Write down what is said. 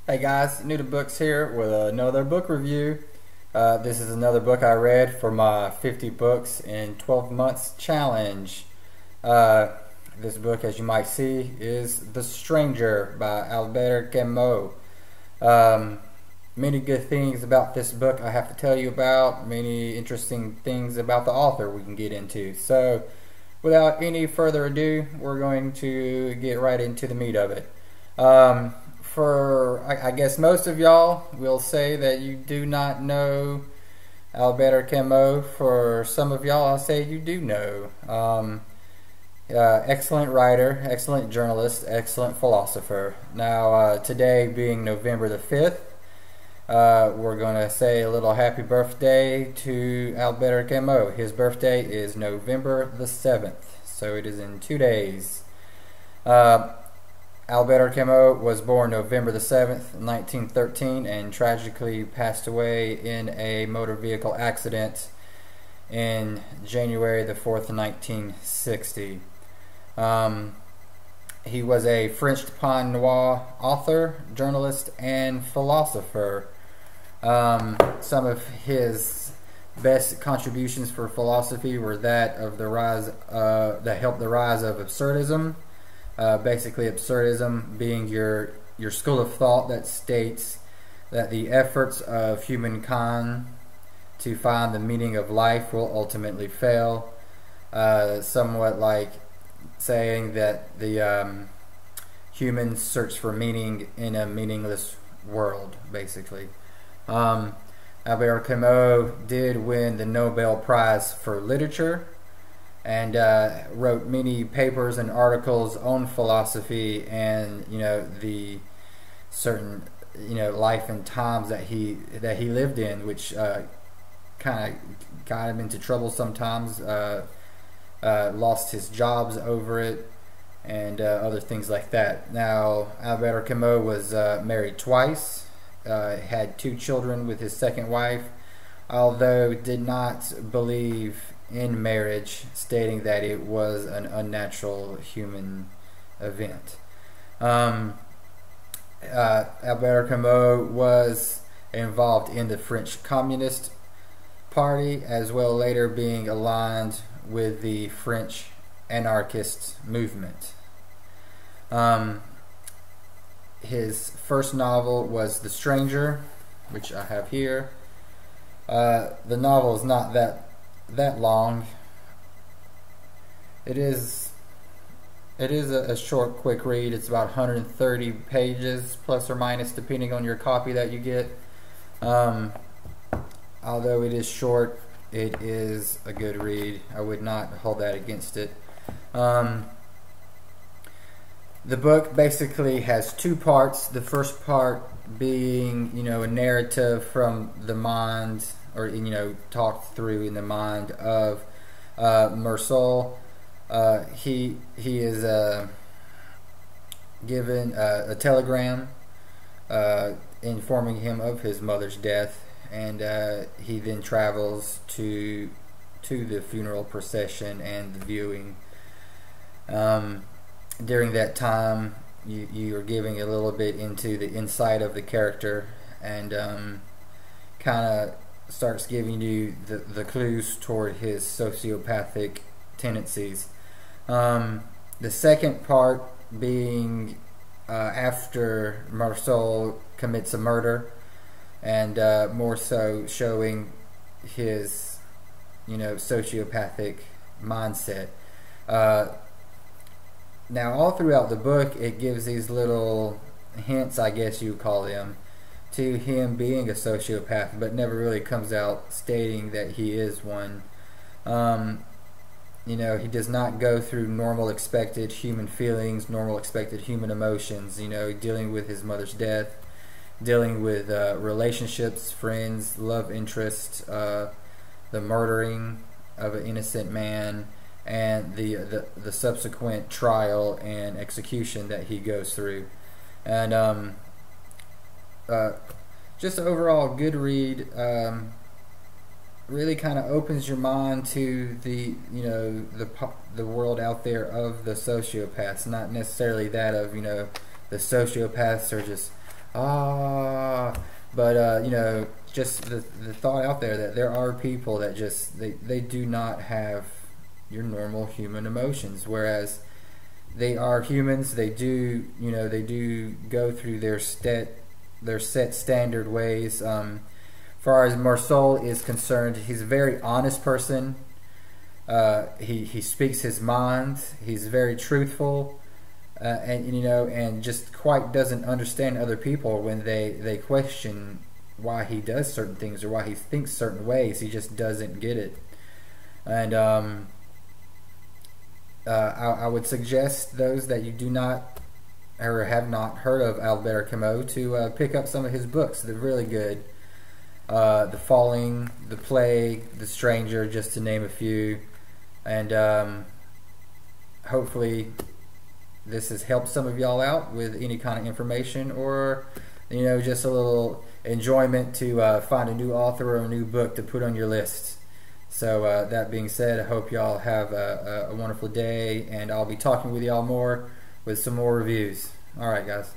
Hey guys, New to Books here with another book review. This is another book I read for my 50 books in 12 months challenge. This book, as you might see, is The Stranger by Albert Camus. Many good things about this book I have to tell you about, many interesting things about the author we can get into. So, without any further ado, we're going to get right into the meat of it. I guess most of y'all will say that you do not know Albert Camus. For some of y'all, I'll say you do know. Excellent writer, excellent journalist, excellent philosopher. Now, today being November the 5th, we're going to say a little happy birthday to Albert Camus. His birthday is November the 7th, so it is in 2 days. Albert Camus was born November the 7th, 1913, and tragically passed away in a motor vehicle accident in January the 4th, 1960. He was a French Pan Noir author, journalist, and philosopher. Some of his best contributions for philosophy were that of that helped the rise of absurdism. Basically, absurdism being your school of thought that states that the efforts of humankind to find the meaning of life will ultimately fail. Somewhat like saying that the humans search for meaning in a meaningless world, basically. Albert Camus did win the Nobel Prize for Literature, and wrote many papers and articles on philosophy and the certain life and times that he lived in, which kind of got him into trouble sometimes. Lost his jobs over it and other things like that. Now, Albert Camus was married twice, had 2 children with his second wife, although did not believe in marriage, stating that it was an unnatural human event. Albert Camus was involved in the French Communist Party, as well later being aligned with the French anarchist movement. His first novel was The Stranger, which I have here. The novel is not that long. It is a short, quick read. It's about 130 pages, plus or minus, depending on your copy that you get. Although it is short, it is a good read. I would not hold that against it. The book basically has 2 parts. The first part being, a narrative from the mind, or talked through in the mind of Marceau. He is given a telegram informing him of his mother's death, and he then travels to the funeral procession and the viewing. During that time, you are giving a little bit into the insight of the character, and kind of starts giving you the clues toward his sociopathic tendencies. The second part being after Marceau commits a murder, and more so showing his sociopathic mindset. Now, all throughout the book, it gives these little hints, I guess you call them, to him being a sociopath, but never really comes out stating that he is one. He does not go through normal expected human feelings, normal expected human emotions, dealing with his mother's death, dealing with relationships, friends, love interests, the murdering of an innocent man, and the subsequent trial and execution that he goes through. And just overall good read. Really kind of opens your mind to the world out there of the sociopaths, not necessarily that of the sociopaths are just But you know, just the thought out there that there are people that just they do not have your normal human emotions, whereas they are humans. They do, you know, they do go through their set standard ways. Far as Marceau is concerned, he's a very honest person. He speaks his mind. He's very truthful, and you know, and just quite doesn't understand other people when they question why he does certain things or why he thinks certain ways. He just doesn't get it. And I would suggest those that you do not or have not heard of Albert Camus to pick up some of his books. They're really good. The Falling, The Plague, The Stranger, just to name a few. And hopefully this has helped some of y'all out with any kind of information, or you know, just a little enjoyment to find a new author or a new book to put on your list. So that being said, I hope y'all have a wonderful day, and I'll be talking with y'all more with some more reviews. Alright guys.